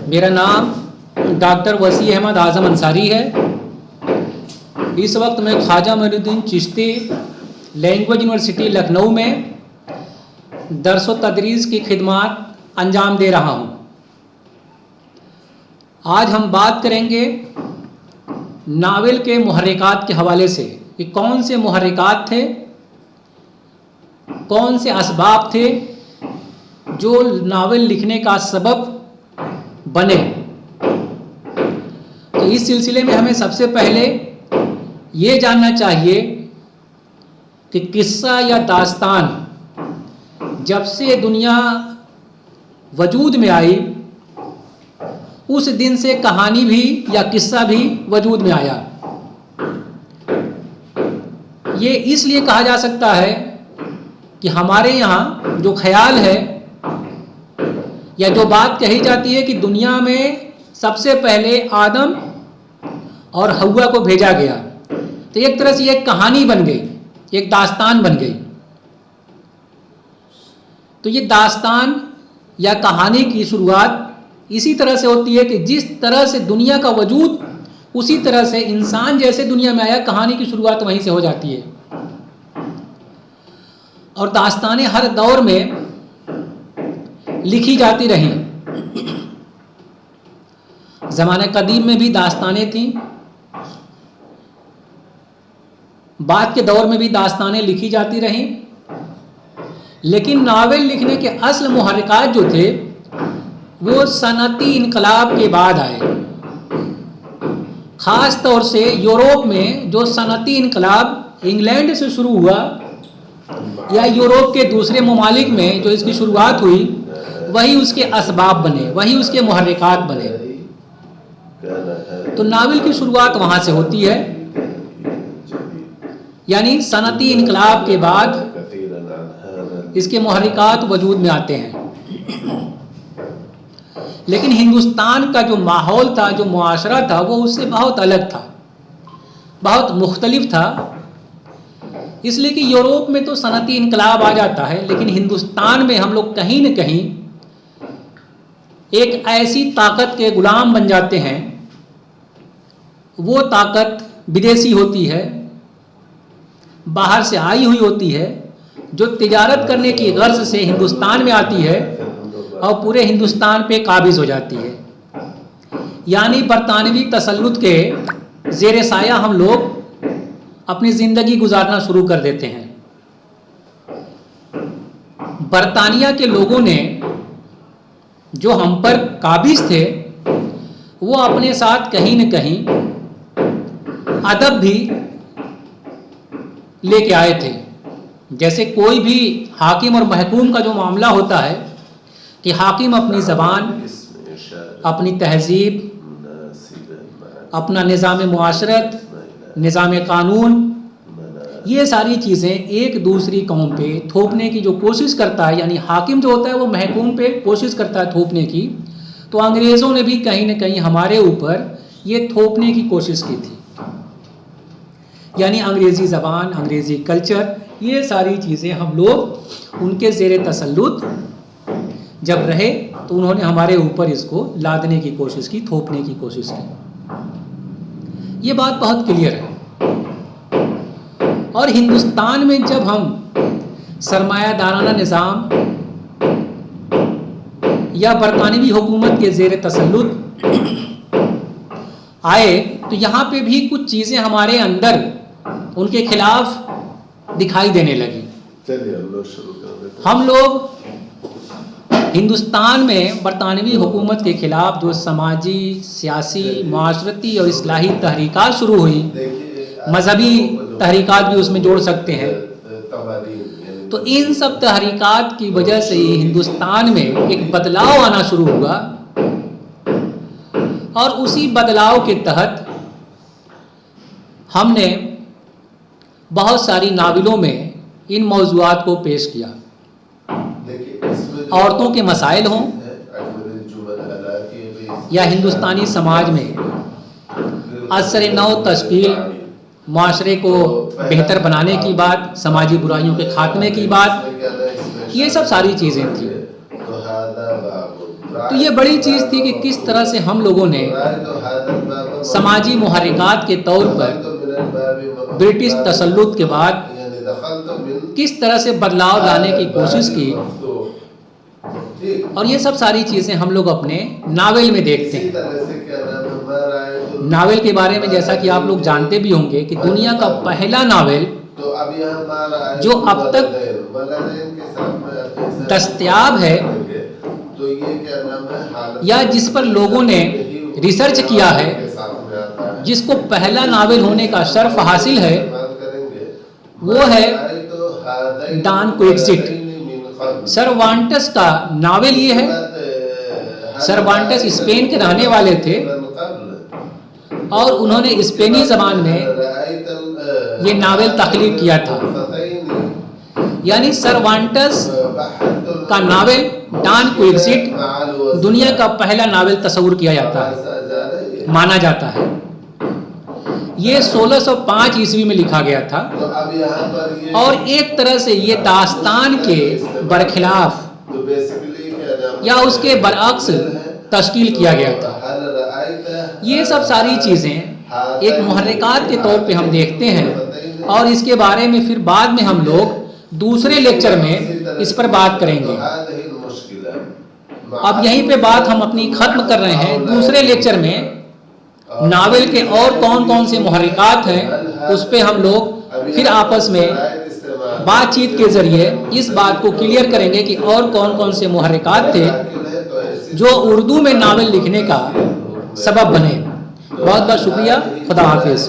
मेरा नाम डॉक्टर वसी अहमद आज़म अंसारी है। इस वक्त मैं ख्वाजा मोइनुद्दीन चिश्ती लैंग्वेज यूनिवर्सिटी लखनऊ में दर्स व तदरीस की खिदमत अंजाम दे रहा हूँ। आज हम बात करेंगे नावल के मुहर्रिकात के हवाले से कि कौन से मुहर्रिकात थे, कौन से असबाब थे जो नावल लिखने का सबब बने। तो इस सिलसिले में हमें सबसे पहले ये जानना चाहिए कि किस्सा या दास्तान जब से दुनिया वजूद में आई उस दिन से कहानी भी या किस्सा भी वजूद में आया। ये इसलिए कहा जा सकता है कि हमारे यहाँ जो ख्याल है या जो बात कही जाती है कि दुनिया में सबसे पहले आदम और हव्वा को भेजा गया, तो एक तरह से एक कहानी बन गई, एक दास्तान बन गई। तो ये दास्तान या कहानी की शुरुआत इसी तरह से होती है कि जिस तरह से दुनिया का वजूद उसी तरह से इंसान जैसे दुनिया में आया, कहानी की शुरुआत वहीं से हो जाती है। और दास्तानें हर दौर में लिखी जाती रहीं। ज़माने कदीम में भी दास्तानें थीं, बाद के दौर में भी दास्तानें लिखी जाती रहीं, लेकिन नावल लिखने के असल मुहर्रिकात जो थे वो सनती इनकलाब के बाद आए। ख़ास तौर से यूरोप में जो सनती इनकलाब इंग्लैंड से शुरू हुआ या यूरोप के दूसरे ममालिक में जो इसकी शुरुआत हुई, वही उसके असबाब बने, वही उसके मुहर्रिकात बने। तो नावल की शुरुआत वहाँ से होती है, यानी सनती इनकलाब के बाद इसके मुहर्रिकात वजूद में आते हैं। लेकिन हिंदुस्तान का जो माहौल था, जो मुआशरा था, वो उससे बहुत अलग था, बहुत मुख्तलिफ था। इसलिए कि यूरोप में तो सनती इनकलाब आ जाता है, लेकिन हिंदुस्तान में हम लोग कहीं न कहीं एक ऐसी ताकत के गुलाम बन जाते हैं। वो ताकत विदेशी होती है, बाहर से आई हुई होती है, जो तिजारत करने की गर्ज से हिंदुस्तान में आती है और पूरे हिंदुस्तान पे काबिज हो जाती है। यानी बरतानवी तसल्लुत के ज़ेर साया हम लोग अपनी ज़िंदगी गुजारना शुरू कर देते हैं। बरतानिया के लोगों ने जो हम पर काबिज थे, वो अपने साथ कहीं न कहीं अदब भी लेके आए थे। जैसे कोई भी हाकिम और महकूम का जो मामला होता है कि हाकिम अपनी ज़बान, अपनी तहजीब, अपना निज़ाम मुआशरत, निज़ाम कानून, ये सारी चीज़ें एक दूसरी कौम पे थोपने की जो कोशिश करता है, यानी हाकिम जो होता है वो महकूम पे कोशिश करता है थोपने की, तो अंग्रेज़ों ने भी कहीं न कहीं हमारे ऊपर ये थोपने की कोशिश की थी। यानी अंग्रेज़ी ज़बान, अंग्रेज़ी कल्चर, ये सारी चीज़ें हम लोग उनके ज़ेर तसल्लुत जब रहे तो उन्होंने हमारे ऊपर इसको लादने की कोशिश की, थोपने की कोशिश की। ये बात बहुत क्लियर है। और हिंदुस्तान में जब हम सरमायादाराना निज़ाम या बरतानवी हुकूमत के ज़ेर तसल्लुत आए, तो यहाँ पे भी कुछ चीज़ें हमारे अंदर उनके खिलाफ दिखाई देने लगी। हम लोग हिंदुस्तान में बरतानवी हुकूमत के ख़िलाफ़ जो समाजी, सियासी, माशरती और इस्लाही तहरीकात शुरू हुई, मजहबी तहरीकात भी उसमें जोड़ सकते हैं, तो इन सब तहरीकात की वजह से ही हिंदुस्तान में एक बदलाव आना शुरू हुआ। और उसी बदलाव के तहत हमने बहुत सारी नावलों में इन मौज़ूआत को पेश किया। औरतों के मसाइल हों या हिंदुस्तानी समाज में असर नौ तश्कील, माशरे को बेहतर बनाने की बात, समाजी बुराइयों के खात्मे की बात, ये सब सारी चीज़ें थी। تو یہ بڑی چیز تھی کہ کس طرح سے ہم لوگوں نے سماجی محرکات کے طور پر برٹش تسلط کے بعد کس طرح سے بدلاؤ لانے کی کوشش کی، اور یہ سب ساری چیزیں ہم لوگ اپنے ناول میں دیکھتے ہیں۔ ناول کے بارے میں جیسا کہ آپ لوگ جانتے بھی ہوں گے کہ دنیا کا پہلا ناول جو اب تک دستیاب ہے یا جس پر لوگوں نے ریسرچ کیا ہے، جس کو پہلا ناول ہونے کا شرف حاصل ہے، وہ ہے ڈان کوئکسٹ۔ سروانٹس کا ناول یہ ہے۔ سروانٹس اسپین کے رہنے والے تھے اور انہوں نے اسپینی زبان میں یہ ناول تخلیق کیا تھا، یعنی سروانٹس کا ناول ڈان کوئکسٹ دنیا کا پہلا ناول تصور کیا جاتا ہے، مانا جاتا ہے۔ یہ 1605 عیسوی میں لکھا گیا تھا اور ایک طرح سے یہ داستان کے برخلاف یا اس کے برعکس تشکیل کیا گیا تھا۔ یہ سب ساری چیزیں ایک محرکات کے طور پہ ہم دیکھتے ہیں، اور اس کے بارے میں پھر بعد میں ہم لوگ دوسرے لیکچر میں اس پر بات کریں گے۔ اب یہیں پہ بات ہم اپنی ختم کر رہے ہیں۔ دوسرے لیکچر میں ناول کے اور کون کون سے محرکات ہیں اس پہ ہم لوگ پھر آپس میں بات چیت کے ذریعے اس بات کو کلیئر کریں گے کہ اور کون کون سے محرکات تھے جو اردو میں ناول لکھنے کا سبب بنے۔ بہت بہت شکریہ، خدا حافظ۔